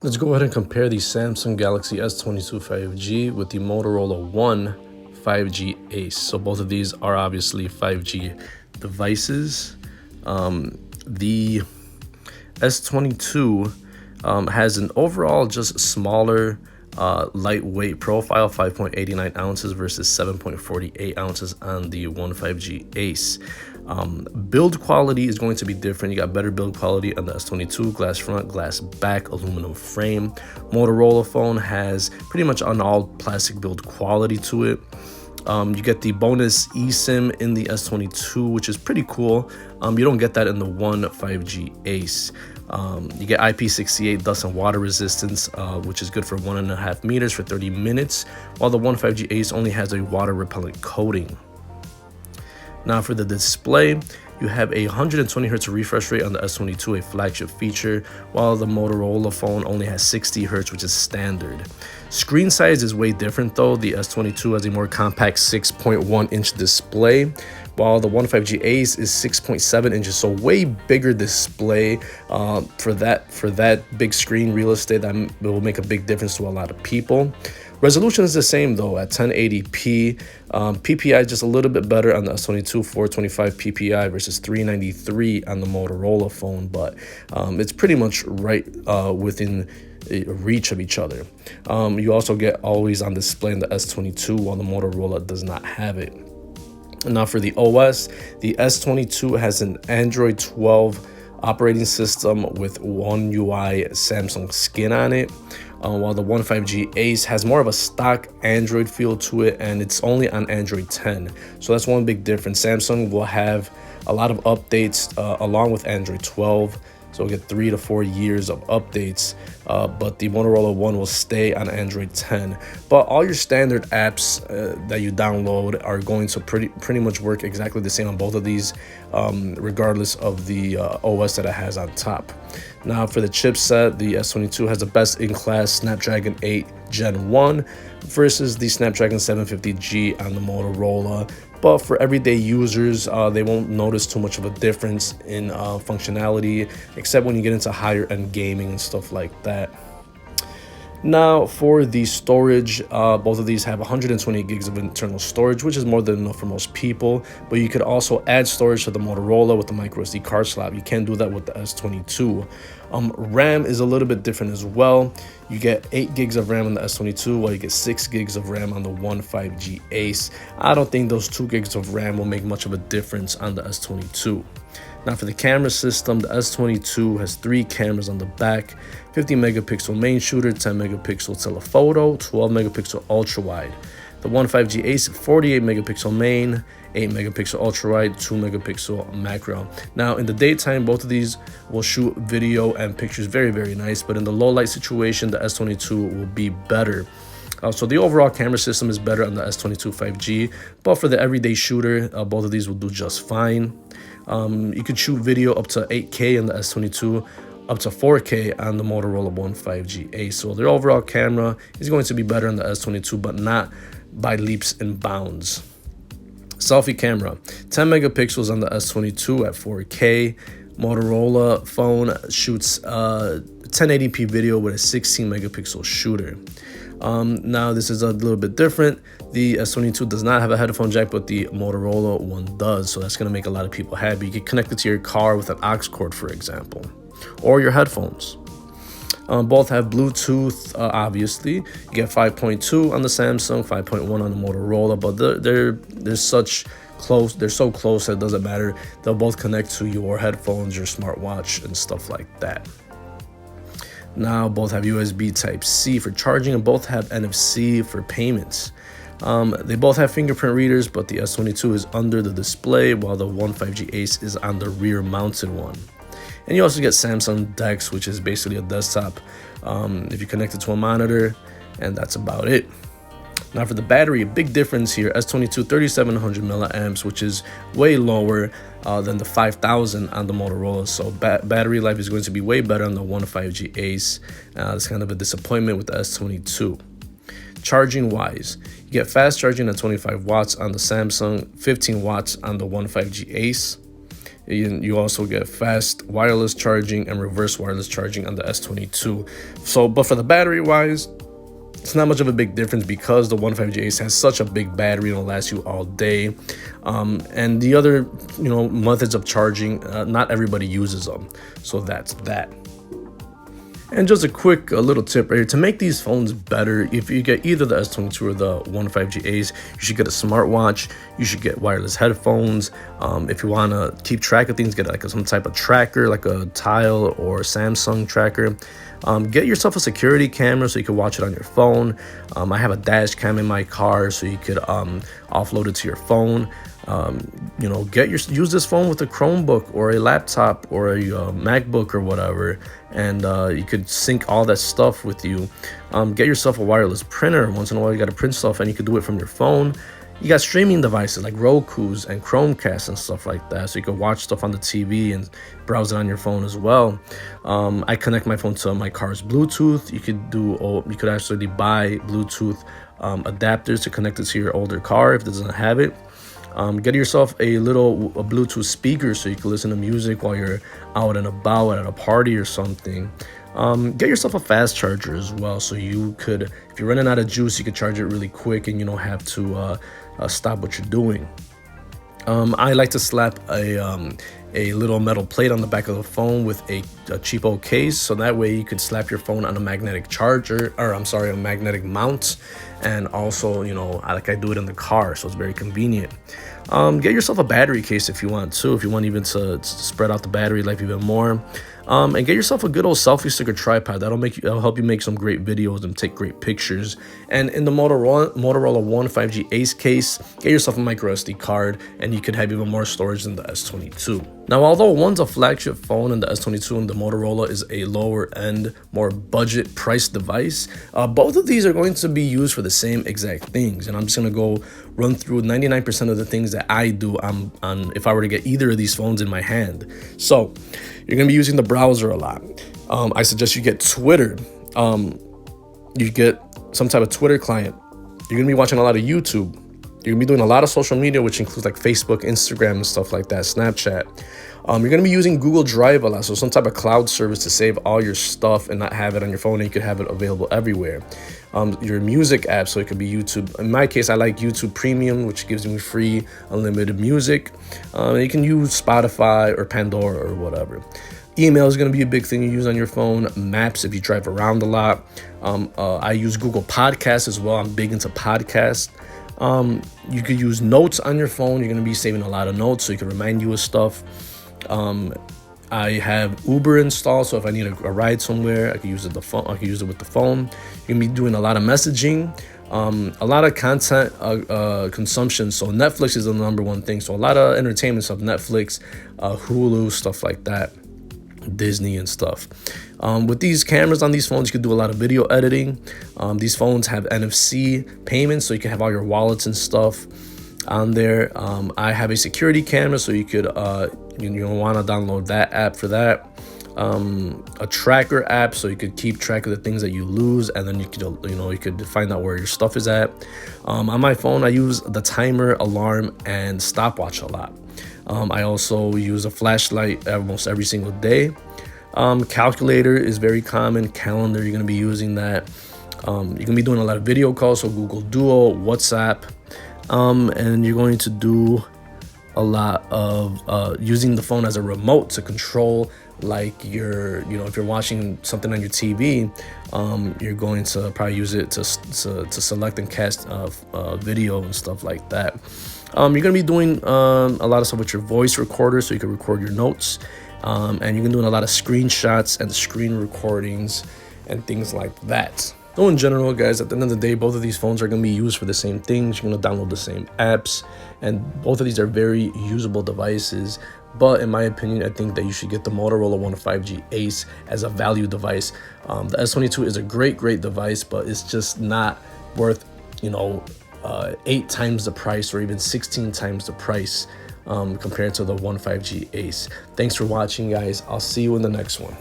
Let's go ahead and compare the Samsung Galaxy S22 5G with the Motorola One 5G Ace. So both of these are obviously 5G devices. The S22 has an overall just smaller, lightweight profile, 5.89 ounces versus 7.48 ounces on the One 5G Ace. Build quality is going to be different. You got better build quality on the S22, glass front, glass back, aluminum frame. Motorola phone has pretty much an all plastic build quality to it. You get the bonus eSIM in the S22, which is pretty cool. You don't get that in the One 5G Ace. You get IP68 dust and water resistance, which is good for 1.5 meters for 30 minutes, while the One 5G Ace only has a water repellent coating. Now for the display, you have a 120 Hz refresh rate on the S22, a flagship feature, while the Motorola phone only has 60 Hz, which is standard. Screen size is way different though. The S22 has a more compact 6.1 inch display, while the One 5G Ace is 6.7 inches, so way bigger display. For that big screen real estate, that will make a big difference to a lot of people. Resolution is the same though at 1080p. PPI just a little bit better on the S22, 425 PPI versus 393 on the Motorola phone, but it's pretty much right within reach of each other. You also get always on display in the S22, while the Motorola does not have it. Now for the OS, the S22 has an Android 12 operating system with One UI Samsung skin on it, while the One 5G Ace has more of a stock Android feel to it, and it's only on Android 10. So that's one big difference. Samsung will have a lot of updates along with Android 12. So we'll get 3 to 4 years of updates, but the Motorola One will stay on Android 10. But all your standard apps that you download are going to pretty much work exactly the same on both of these, regardless of the OS that it has on top. Now for the chipset, the S22 has the best-in-class Snapdragon 8 Gen 1 versus the Snapdragon 750G on the Motorola. But for everyday users, they won't notice too much of a difference in functionality, except when you get into higher end gaming and stuff like that. Now for the storage, both of these have 128 gigs of internal storage, which is more than enough for most people, but you could also add storage to the Motorola with the micro SD card slot. You can't do that with the S22. RAM is a little bit different as well. You get 8 gigs of RAM on the S22, while you get 6 gigs of RAM on the One 5G Ace. I don't think those 2 gigs of RAM will make much of a difference on the S22. Now for the camera system, the S22 has 3 cameras on the back: 50 megapixel main shooter, 10 megapixel telephoto, 12 megapixel ultra wide. The One 5G Ace, 48 megapixel main, 8 megapixel ultra wide, 2 megapixel macro. Now in the daytime, both of these will shoot video and pictures very nice, but in the low light situation, the S22 will be better. So the overall camera system is better on the S22 5G, but for the everyday shooter, both of these will do just fine. You could shoot video up to 8K on the S22, up to 4K on the Motorola One 5G Ace. So their overall camera is going to be better on the S22, but not by leaps and bounds. Selfie camera, 10 megapixels on the S22 at 4K. Motorola phone shoots 1080p video with a 16 megapixel shooter. Now this is a little bit different. The S22 does not have a headphone jack, but the Motorola one does, so that's going to make a lot of people happy. You can connect it to your car with an aux cord, for example, or your headphones. Both have Bluetooth, obviously. You get 5.2 on the Samsung, 5.1 on the Motorola, but they're so close that it doesn't matter. They'll both connect to your headphones, your smartwatch, and stuff like that. Now both have USB Type-C for charging, and both have NFC for payments. They both have fingerprint readers, but the S22 is under the display, while the One 5G Ace is on the rear mounted one. And you also get Samsung DeX, which is basically a desktop if you connect it to a monitor, and that's about it. Now for the battery, a big difference here: S22 3700 milliamps, which is way lower than the 5000 on the Motorola. So battery life is going to be way better on the One 5G Ace. It's kind of a disappointment with the S22. Charging wise, you get fast charging at 25 watts on the Samsung, 15 watts on the One 5G Ace. You also get fast wireless charging and reverse wireless charging on the S22. So, but for the battery wise, it's not much of a big difference because the 1.5G Ace has such a big battery and it'll last you all day. And the other, methods of charging, not everybody uses them. So that's that. And just a quick little tip right here, to make these phones better, if you get either the S22 or the 1.5G Ace, you should get a smartwatch, you should get wireless headphones. If you want to keep track of things, get like some type of tracker, like a Tile or Samsung tracker. Get yourself a security camera so you can watch it on your phone. I have a dash cam in my car so you could offload it to your phone. Use this phone with a Chromebook or a laptop or a MacBook or whatever, and you could sync all that stuff with you. Get yourself a wireless printer. Once in a while you got to print stuff and you can do it from your phone. You got streaming devices like Roku's and Chromecasts and stuff like that, so you can watch stuff on the TV and browse it on your phone as well. I connect my phone to my car's Bluetooth. You could actually buy Bluetooth adapters to connect it to your older car if it doesn't have it. Get yourself a Bluetooth speaker so you can listen to music while you're out and about at a party or something. Get yourself a fast charger as well, so you could, if you're running out of juice, you could charge it really quick and you don't have to stop what you're doing. I like to slap a little metal plate on the back of the phone with a cheapo case, so that way you could slap your phone on a magnetic charger, or I'm sorry, a magnetic mount, and also, like I do it in the car, so it's very convenient. Get yourself a battery case if you want to, if you want even to spread out the battery life even more. And get yourself a good old selfie stick or tripod. That'll help you make some great videos and take great pictures. And in the Motorola 1.5G Ace case, get yourself a micro SD card, and you could have even more storage than the S22. Now, although one's a flagship phone and the S22 and the Motorola is a lower end, more budget price device, both of these are going to be used for the same exact things. And I'm just gonna go run through 99% of the things that I do on if I were to get either of these phones in my hand. So you're gonna be using the browser a lot. I suggest you get Twitter. You get some type of Twitter client. You're gonna be watching a lot of YouTube. You're gonna be doing a lot of social media, which includes like Facebook, Instagram, and stuff like that, Snapchat. You're gonna be using Google Drive a lot, so some type of cloud service to save all your stuff and not have it on your phone, and you could have it available everywhere. Your music app, so it could be YouTube. In my case, I like YouTube Premium, which gives me free unlimited music. You can use Spotify or Pandora or whatever. Email is going to be a big thing you use on your phone. Maps if you drive around a lot. I use Google Podcasts as well. I'm big into podcasts. You could use notes on your phone. You're going to be saving a lot of notes so you can remind you of stuff. I have Uber installed, so if I need a ride somewhere, I can use it with the phone. You're gonna be doing a lot of messaging, a lot of content consumption. So Netflix is the number one thing. So a lot of entertainment stuff, Netflix, Hulu, stuff like that, Disney and stuff. With these cameras on these phones, you can do a lot of video editing. These phones have NFC payments, so you can have all your wallets and stuff on there. I have a security camera, so you could you want to download that app for that. A tracker app, so you could keep track of the things that you lose, and then you could find out where your stuff is at. On my phone, I use the timer, alarm, and stopwatch a lot. I also use a flashlight almost every single day. Calculator is very common. Calendar, you're going to be using that. You're going to be doing a lot of video calls, so Google Duo, WhatsApp. And you're going to do a lot of using the phone as a remote to control, like if you're watching something on your TV, you're going to probably use it to select and cast video and stuff like that. You're going to be doing a lot of stuff with your voice recorder, so you can record your notes, and you're going to be doing a lot of screenshots and screen recordings and things like that. So in general, guys, at the end of the day, both of these phones are going to be used for the same things. You're going to download the same apps, and both of these are very usable devices. But in my opinion, I think that you should get the Motorola 1.5G Ace as a value device. The S22 is a great device, but it's just not worth 8 times the price or even 16 times the price compared to the 1.5G Ace. Thanks for watching, guys. I'll see you in the next one.